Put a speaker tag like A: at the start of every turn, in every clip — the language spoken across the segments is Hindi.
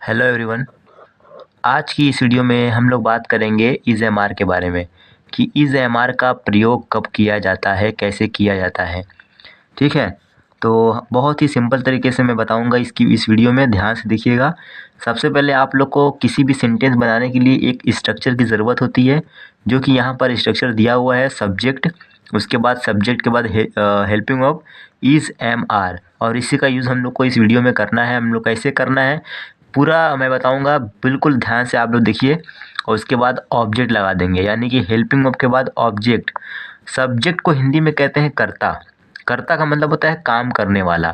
A: Hello everyone. आज की इस वीडियो में हम लोग बात करेंगे ईज़एमआर के बारे में कि ईज़एमआर का प्रयोग कब किया जाता है, कैसे किया जाता है। ठीक है, तो बहुत ही सिंपल तरीके से मैं बताऊंगा इस वीडियो में, ध्यान से देखिएगा। सबसे पहले आप लोग को किसी भी सेंटेंस बनाने के लिए एक स्ट्रक्चर की ज़रूरत होती है, जो कि यहाँ पर स्ट्रक्चर दिया हुआ है। सब्जेक्ट, उसके बाद सब्जेक्ट के बाद हेल्पिंग ऑफ ईज़एमआर, और इसी का यूज़ हम लोग को इस वीडियो में करना है। हम लोग कैसे करना है पूरा मैं बताऊंगा, बिल्कुल ध्यान से आप लोग देखिए। और उसके बाद ऑब्जेक्ट लगा देंगे, यानी कि हेल्पिंग ऑफ के बाद ऑब्जेक्ट। सब्जेक्ट को हिंदी में कहते हैं कर्ता। कर्ता का मतलब होता है काम करने वाला।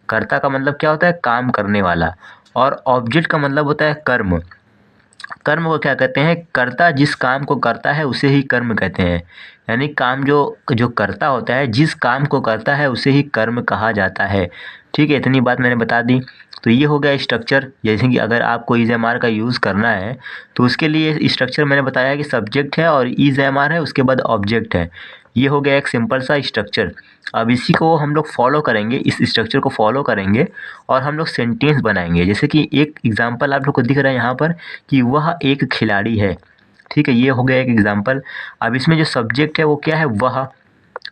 A: कर्ता का मतलब क्या होता है? काम करने वाला। और ऑब्जेक्ट का मतलब होता है कर्म। कर्म को क्या कहते हैं? कर्ता जिस काम को करता है उसे ही कर्म कहते हैं। यानी काम जो जो करता होता है, जिस काम को करता है उसे ही कर्म कहा जाता है। ठीक है, इतनी बात मैंने बता दी। तो ये हो गया स्ट्रक्चर। जैसे कि अगर आपको ईज़एमआर का यूज़ करना है तो उसके लिए स्ट्रक्चर मैंने बताया कि सब्जेक्ट है और ईज़एमआर है, उसके बाद ऑब्जेक्ट है। ये हो गया एक सिंपल सा स्ट्रक्चर। अब इसी को हम लोग फॉलो करेंगे, इस स्ट्रक्चर को फॉलो करेंगे और हम लोग सेंटेंस बनाएंगे। जैसे कि एक एग्जांपल आप लोग को दिख रहा है यहाँ पर कि वह एक खिलाड़ी है। ठीक है, ये हो गया एक एग्जांपल। अब इसमें जो सब्जेक्ट है वो क्या है? वह।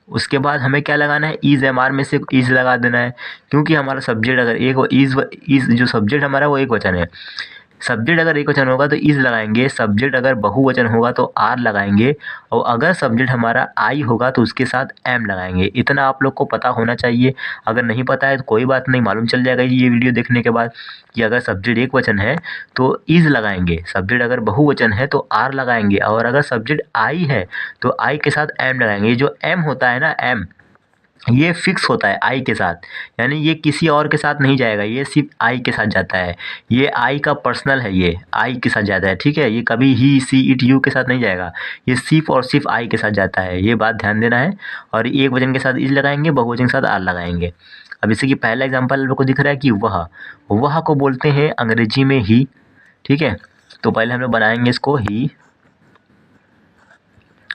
A: उसके बाद हमें क्या लगाना है? ईज़एमआर में से इज़ लगा देना है, क्योंकि हमारा सब्जेक्ट अगर एक इज़ जो सब्जेक्ट हमारा वो एक वचन है। सब्जेक्ट अगर एकवचन होगा तो इज़ लगाएंगे, सब्जेक्ट अगर बहुवचन होगा तो आर लगाएंगे, और अगर सब्जेक्ट हमारा आई होगा तो उसके साथ एम लगाएंगे। इतना आप लोग को पता होना चाहिए। अगर नहीं पता है तो कोई बात नहीं, मालूम चल जाएगा ये वीडियो देखने के बाद कि अगर सब्जेक्ट एक वचन है तो इज़ लगाएंगे, सब्जेक्ट अगर बहुवचन है तो आर लगाएंगे, और अगर सब्जेक्ट आई है तो आई के साथ एम लगाएंगे। ये जो एम होता है ना, एम, ये फिक्स होता है आई के साथ, यानी ये किसी और के साथ नहीं जाएगा, ये सिर्फ आई के साथ जाता है। ये आई का पर्सनल है, ये आई के साथ जाता है। ठीक है, ये कभी ही सी इट यू के साथ नहीं जाएगा, ये सिर्फ और सिर्फ आई के साथ जाता है। ये बात ध्यान देना है। और एक वचन के साथ इज लगाएंगे, बहुवचन के साथ आर लगाएंगे। अब जैसे कि पहला एग्जाम्पल आप लोग को दिख रहा है कि वह को बोलते हैं अंग्रेजी में ही। ठीक है, तो पहले हम लोग बनाएंगे इसको ही,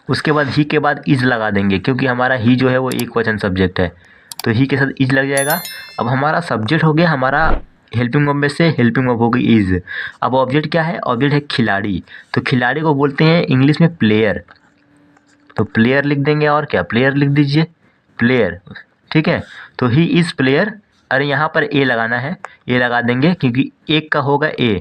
A: उसके बाद ही के बाद इज लगा देंगे, क्योंकि हमारा ही जो है वो एक वचन सब्जेक्ट है, तो ही के साथ इज लग जाएगा। अब हमारा सब्जेक्ट हो गया, हमारा हेल्पिंग वर्ब में से हेल्पिंग वर्ब हो गई इज। अब ऑब्जेक्ट क्या है? ऑब्जेक्ट है खिलाड़ी। तो खिलाड़ी को बोलते हैं इंग्लिश में प्लेयर, तो प्लेयर लिख देंगे। और क्या? प्लेयर लिख दीजिए, प्लेयर। ठीक है, तो ही इज प्लेयर। अरे यहाँ पर ए लगाना है, ए लगा देंगे, क्योंकि एक का होगा ए,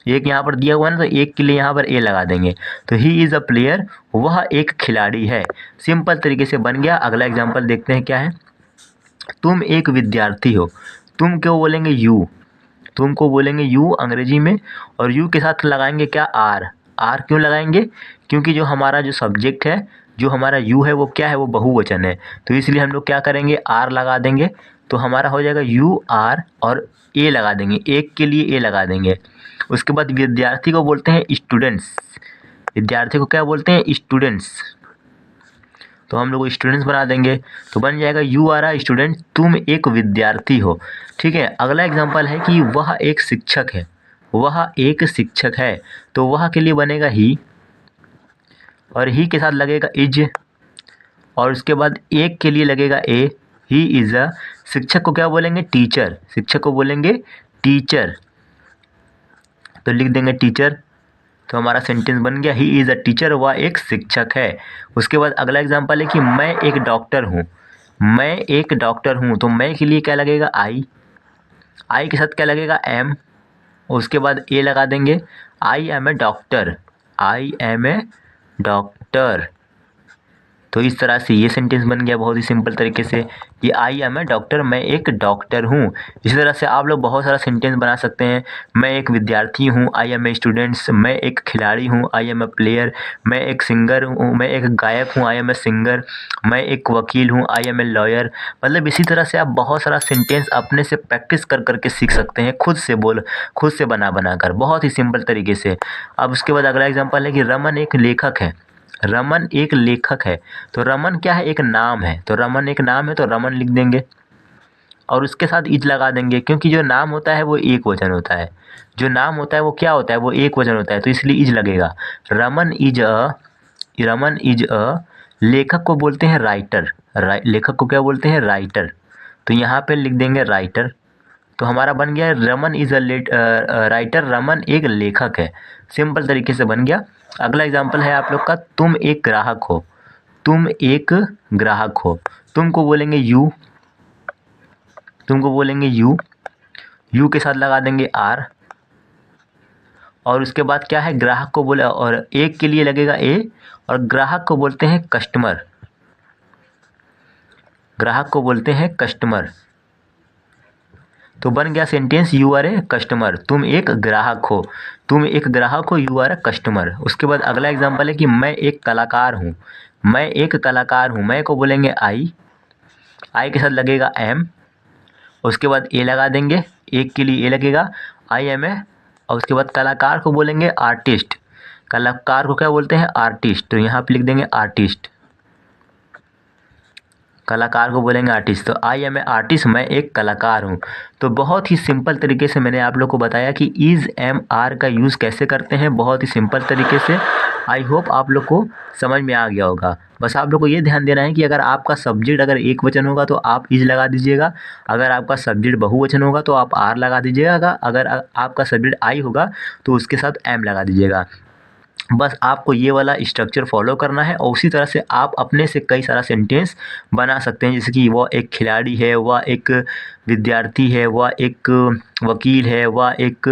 A: एक यहाँ पर दिया हुआ है ना, तो एक के लिए यहाँ पर ए लगा देंगे। तो ही इज़ अ प्लेयर, वह एक खिलाड़ी है। सिंपल तरीके से बन गया। अगला एग्जाम्पल देखते हैं क्या है। तुम एक विद्यार्थी हो। तुम क्यों बोलेंगे? यू। तुम को बोलेंगे यू अंग्रेजी में, और यू के साथ लगाएंगे क्या? आर। आर क्यों लगाएंगे? क्योंकि जो हमारा जो सब्जेक्ट है, जो हमारा यू है, वो क्या है? वो बहुवचन है, तो इसलिए हम लोग क्या करेंगे? आर लगा देंगे। तो हमारा हो जाएगा यू आर, और ए लगा देंगे, एक के लिए ए लगा देंगे। उसके बाद विद्यार्थी को बोलते हैं स्टूडेंट्स। विद्यार्थी को क्या बोलते हैं? स्टूडेंट्स। तो हम लोग स्टूडेंट्स बना देंगे, तो बन जाएगा यू आर आ स्टूडेंट, तुम एक विद्यार्थी हो। ठीक है, अगला एग्जांपल है कि वह एक शिक्षक है। वह एक शिक्षक है, तो वह के लिए बनेगा ही, और ही के साथ लगेगा इज, और उसके बाद एक के लिए लगेगा ए। ही इज अ, शिक्षक को क्या बोलेंगे? टीचर। शिक्षक को बोलेंगे टीचर, तो लिख देंगे टीचर। तो हमारा सेंटेंस बन गया, ही इज़ अ टीचर, वह एक शिक्षक है। उसके बाद अगला एग्जांपल है कि मैं एक डॉक्टर हूँ। मैं एक डॉक्टर हूँ, तो मैं के लिए क्या लगेगा? आई। आई के साथ क्या लगेगा? एम। उसके बाद ए लगा देंगे। I am a doctor. I am a doctor. तो इस तरह से ये सेंटेंस बन गया बहुत ही सिंपल तरीके से कि आई एम ए डॉक्टर, मैं एक डॉक्टर हूँ। इसी तरह से आप लोग बहुत सारा सेंटेंस बना सकते हैं। मैं एक विद्यार्थी हूँ, आई एम ए स्टूडेंट्स। मैं एक खिलाड़ी हूँ, आई एम ए प्लेयर। मैं एक सिंगर हूँ, मैं एक गायक हूँ, आई एम ए सिंगर। मैं एक वकील हूँ, आई एम ए लॉयर। मतलब इसी तरह से आप बहुत सारा सेंटेंस अपने से प्रैक्टिस कर करके सीख सकते हैं, खुद से बना बना कर, बहुत ही सिंपल तरीके से। अब उसके बाद अगला एग्जाम्पल है कि रमन एक लेखक है। रमन एक लेखक है, तो रमन क्या है? एक नाम है, तो रमन एक नाम है, तो रमन लिख देंगे, और उसके साथ इज लगा देंगे, क्योंकि जो नाम होता है वो एक वचन होता है। जो नाम होता है वो क्या होता है? वो एक वचन होता है, तो इसलिए इज लगेगा। Raman is a, Raman is a, लेखक को बोलते हैं राइटर। लेखक को क्या बोलते हैं? राइटर, तो यहाँ पे लिख देंगे राइटर। तो हमारा बन गया Raman is a writer, Raman एक लेखक है, सिंपल तरीके से बन गया। अगला एग्जाम्पल है आप लोग का, तुम एक ग्राहक हो, तुम एक ग्राहक हो, तुमको बोलेंगे यू, तुमको बोलेंगे यू, यू के साथ लगा देंगे आर, और उसके बाद क्या है, ग्राहक को बोले, और एक के लिए लगेगा ए, और ग्राहक को बोलते हैं कस्टमर, ग्राहक को बोलते हैं कस्टमर। तो बन गया sentence, you are a customer, तुम एक ग्राहक हो, तुम एक ग्राहक हो, यू आर ए कस्टमर। उसके बाद अगला एग्जांपल है कि मैं एक कलाकार हूँ, मैं एक कलाकार हूँ, मैं को बोलेंगे आई, आई के साथ लगेगा एम, उसके बाद ए लगा देंगे, एक के लिए ए लगेगा, आई एम ए, और उसके बाद कलाकार को बोलेंगे आर्टिस्ट, कलाकार को क्या बोलते हैं, आर्टिस्ट, तो यहाँ पे लिख देंगे आर्टिस्ट, कलाकार को बोलेंगे आर्टिस्ट। तो आई एम ए आर्टिस्ट, मैं एक कलाकार हूँ। तो बहुत ही सिंपल तरीके से मैंने आप लोग को बताया कि इज़ एम आर का यूज़ कैसे करते हैं, बहुत ही सिंपल तरीके से। आई होप आप लोग को समझ में आ गया होगा। बस आप लोग को ये ध्यान देना है कि अगर आपका सब्जेक्ट अगर एक वचन होगा तो आप इज लगा दीजिएगा, अगर आपका सब्जेक्ट बहुवचन होगा तो आप आर लगा दीजिएगा, अगर आपका सब्जेक्ट आई होगा तो उसके साथ एम लगा दीजिएगा। बस आपको ये वाला स्ट्रक्चर फॉलो करना है, और उसी तरह से आप अपने से कई सारा सेंटेंस बना सकते हैं, जैसे कि वह एक खिलाड़ी है, वह एक विद्यार्थी है, वह एक वकील है, वह एक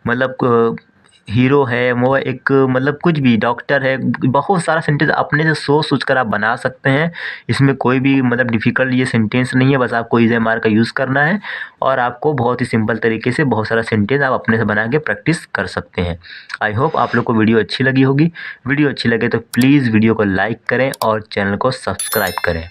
A: मतलब हीरो है, वो एक मतलब कुछ भी डॉक्टर है। बहुत सारा सेंटेंस अपने से सोच कर आप बना सकते हैं, इसमें कोई भी मतलब डिफ़िकल्ट ये सेंटेंस नहीं है। बस आपको इज एम आर का यूज़ करना है, और आपको बहुत ही सिंपल तरीके से बहुत सारा सेंटेंस आप अपने से बना के प्रैक्टिस कर सकते हैं। आई होप आप लोग को वीडियो अच्छी लगी होगी। वीडियो अच्छी लगे तो प्लीज़ वीडियो को लाइक करें और चैनल को सब्सक्राइब करें।